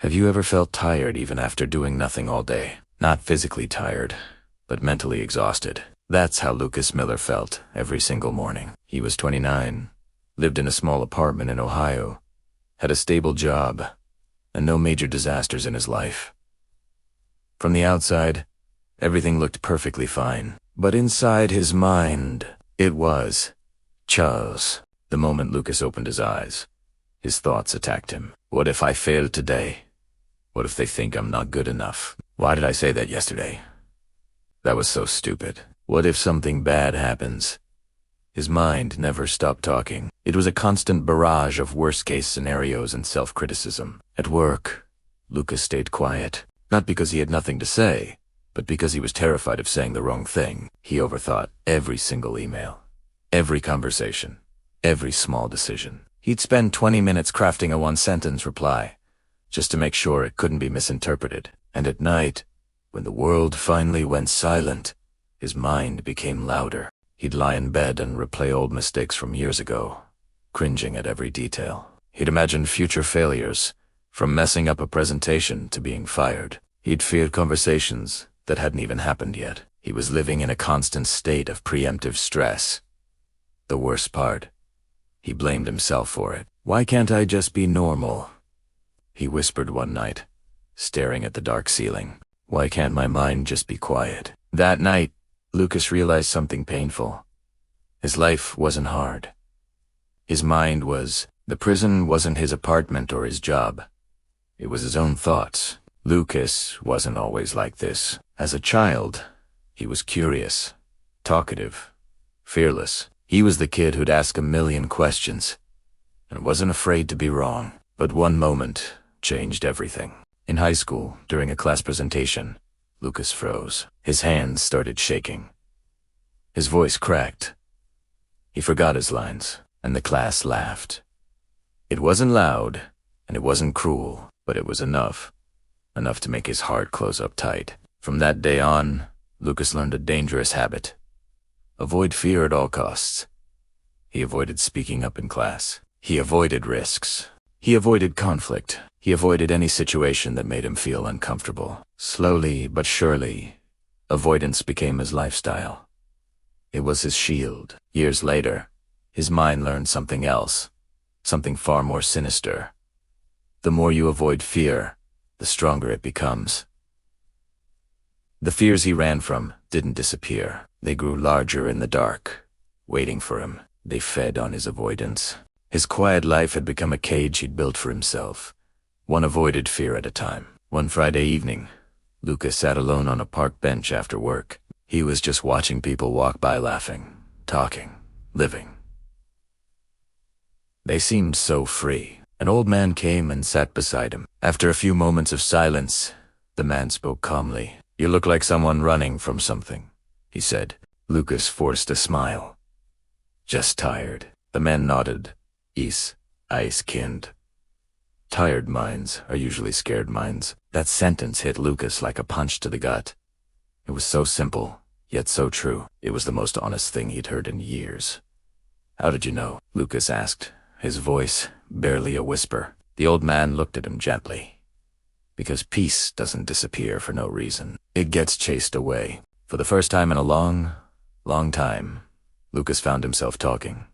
Have you ever felt tired even after doing nothing all day? Not physically tired, but mentally exhausted. That's how Lucas Miller felt every single morning. He was 29, lived in a small apartment in Ohio, had a stable job, and no major disasters in his life. From the outside, everything looked perfectly fine. But inside his mind, it was chaos. The moment Lucas opened his eyes, his thoughts attacked him. What if I fail today? What if they think I'm not good enough? Why did I say that yesterday? That was so stupid. What if something bad happens? His mind never stopped talking. It was a constant barrage of worst-case scenarios and self-criticism. At work, Lucas stayed quiet, not because he had nothing to say, but because he was terrified of saying the wrong thing. He overthought every single email, every conversation, every small decision. He'd spend 20 minutes crafting a one-sentence reply, just to make sure it couldn't be misinterpreted. And at night, when the world finally went silent, his mind became louder. He'd lie in bed and replay old mistakes from years ago, cringing at every detail. He'd imagine future failures, from messing up a presentation to being fired. He'd feared conversations that hadn't even happened yet. He was living in a constant state of preemptive stress. The worst part, he blamed himself for it. Why can't I just be normal? He whispered one night, staring at the dark ceiling. Why can't my mind just be quiet? That night, Lucas realized something painful. His life wasn't hard. His mind was. The prison wasn't his apartment or his job. It was his own thoughts. Lucas wasn't always like this. As a child, he was curious, talkative, fearless. He was the kid who'd ask a million questions and wasn't afraid to be wrong. But one moment changed everything. In high school, during a class presentation, Lucas froze. His hands started shaking. His voice cracked. He forgot his lines, and the class laughed. It wasn't loud, and it wasn't cruel, but it was enough to make his heart close up tight. From that day on, Lucas learned a dangerous habit. Avoid fear at all costs. He avoided speaking up in class. He avoided risks. He avoided conflict. He avoided any situation that made him feel uncomfortable. Slowly but surely, avoidance became his lifestyle. It was his shield. Years later, his mind learned something else, something far more sinister. The more you avoid fear, the stronger it becomes. The fears he ran from didn't disappear. They grew larger in the dark, waiting for him. They fed on his avoidance. His quiet life had become a cage he'd built for himself, one avoided fear at a time. One Friday evening, Lucas sat alone on a park bench after work. He was just watching people walk by laughing, talking, living. They seemed so free. An old man came and sat beside him. After a few moments of silence, the man spoke calmly. "You look like someone running from something," he said. Lucas forced a smile. "Just tired." The man nodded. "Is kind." Tired minds are usually scared minds. That sentence hit Lucas like a punch to the gut. It was so simple, yet so true. It was the most honest thing he'd heard in years. "How did you know?" Lucas asked, his voice barely a whisper. The old man looked at him gently. Because peace doesn't disappear for no reason. It gets chased away. For the first time in a long, long time, Lucas found himself talking.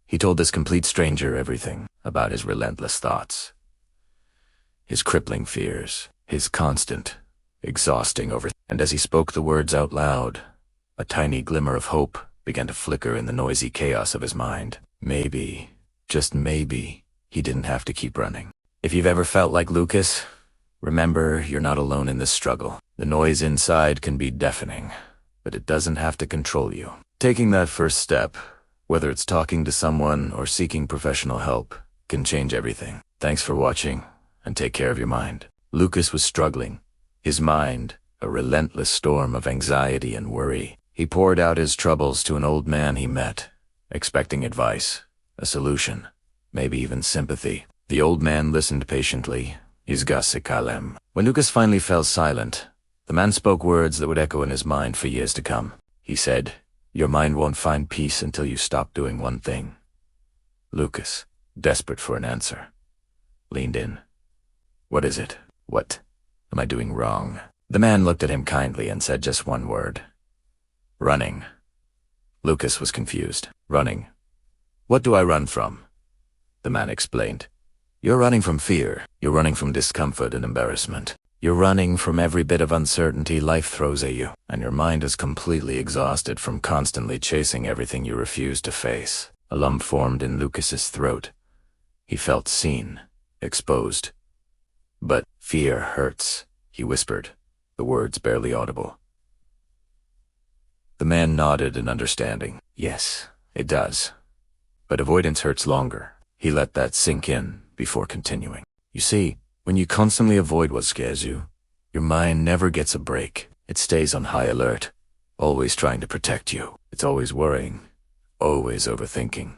He told this complete stranger everything about his relentless thoughts, his crippling fears, his constant, exhausting And as he spoke the words out loud, a tiny glimmer of hope began to flicker in the noisy chaos of his mind. Maybe, just maybe, he didn't have to keep running. If you've ever felt like Lucas, remember you're not alone in this struggle. The noise inside can be deafening, but it doesn't have to control you. Taking that first step, whether it's talking to someone or seeking professional help, can change everything. Thanks for watching, and take care of your mind. Lucas was struggling. His mind, a relentless storm of anxiety and worry. He poured out his troubles to an old man he met, expecting advice, a solution, maybe even sympathy. The old man listened patiently. When Lucas finally fell silent, the man spoke words that would echo in his mind for years to come. He said, "Your mind won't find peace until you stop doing one thing." Lucas, desperate for an answer, leaned in. What is it? What am I doing wrong? The man looked at him kindly and said just one word. Running. Lucas was confused. Running. What do I run from? The man explained. You're running from fear. You're running from discomfort and embarrassment. You're running from every bit of uncertainty life throws at you, and your mind is completely exhausted from constantly chasing everything you refuse to face. A lump formed in Lucas's throat. He felt seen, exposed. But fear hurts, he whispered, the words barely audible. The man nodded in understanding. Yes, it does. But avoidance hurts longer. He let that sink in before continuing. You see, when you constantly avoid what scares you, your mind never gets a break. It stays on high alert, always trying to protect you. It's always worrying, always overthinking,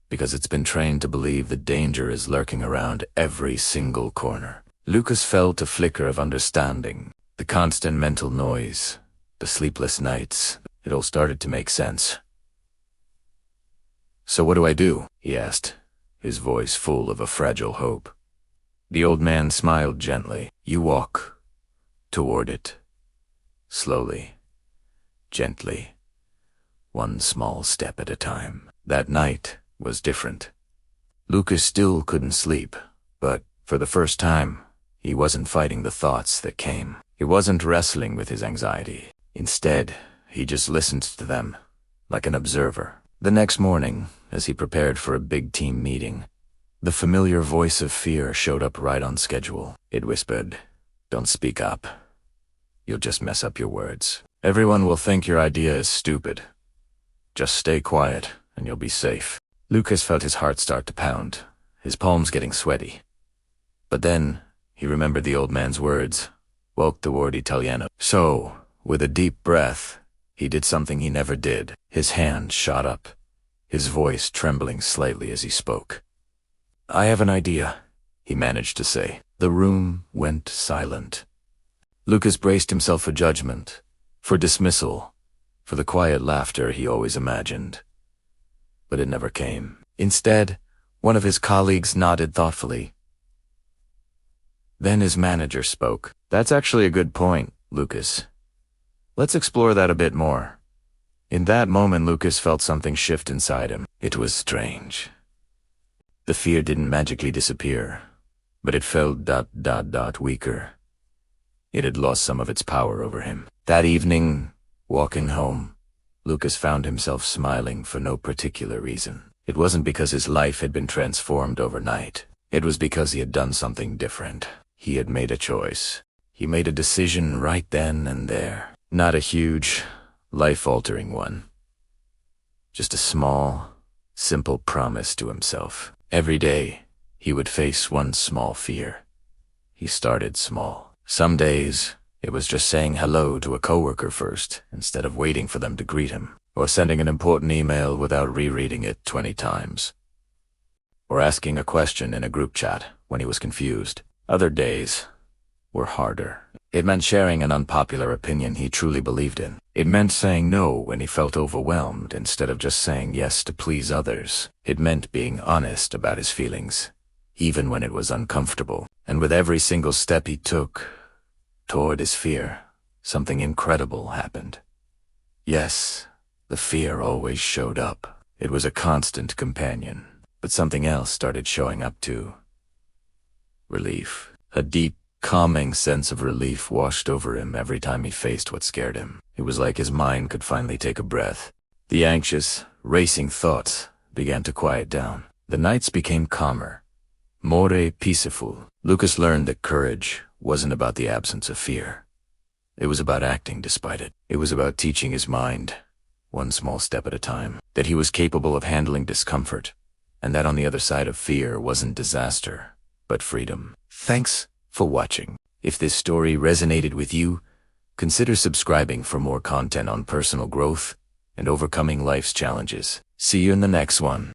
because it's been trained to believe the danger is lurking around every single corner. Lucas felt a flicker of understanding. The constant mental noise, the sleepless nights, it all started to make sense. So what do I do? He asked, his voice full of a fragile hope. The old man smiled gently. You walk toward it. Slowly, gently, one small step at a time. That night was different. Lucas still couldn't sleep, but for the first time, he wasn't fighting the thoughts that came. He wasn't wrestling with his anxiety. Instead, he just listened to them, like an observer. The next morning, as he prepared for a big team meeting, the familiar voice of fear showed up right on schedule. It whispered, "Don't speak up. You'll just mess up your words. Everyone will think your idea is stupid. Just stay quiet, and you'll be safe." Lucas felt his heart start to pound, his palms getting sweaty. But then, he remembered the old man's words, walked toward Italiano. So, with a deep breath, he did something he never did. His hand shot up, his voice trembling slightly as he spoke. "I have an idea," he managed to say. The room went silent. Lucas braced himself for judgment, for dismissal, for the quiet laughter he always imagined. But it never came. Instead, one of his colleagues nodded thoughtfully. Then his manager spoke. "That's actually a good point, Lucas. Let's explore that a bit more." In that moment, Lucas felt something shift inside him. It was strange. The fear didn't magically disappear, but it felt weaker. It had lost some of its power over him. That evening, walking home, Lucas found himself smiling for no particular reason. It wasn't because his life had been transformed overnight. It was because he had done something different. He had made a choice. He made a decision right then and there. Not a huge, life-altering one. Just a small, simple promise to himself. Every day, he would face one small fear. He started small. Some days, it was just saying hello to a coworker first, instead of waiting for them to greet him, or sending an important email without rereading it 20 times, or asking a question in a group chat when he was confused. Other days were harder. It meant sharing an unpopular opinion he truly believed in. It meant saying no when he felt overwhelmed instead of just saying yes to please others. It meant being honest about his feelings, even when it was uncomfortable. And with every single step he took toward his fear, something incredible happened. Yes, the fear always showed up. It was a constant companion. But something else started showing up too. Relief. A deep, calming sense of relief washed over him every time he faced what scared him. It was like his mind could finally take a breath. The anxious, racing thoughts began to quiet down. The nights became calmer, more peaceful. Lucas learned that courage wasn't about the absence of fear. It was about acting despite it. It was about teaching his mind, one small step at a time, that he was capable of handling discomfort, and that on the other side of fear wasn't disaster, but freedom. Thanks for watching. If this story resonated with you, consider subscribing for more content on personal growth and overcoming life's challenges. See you in the next one.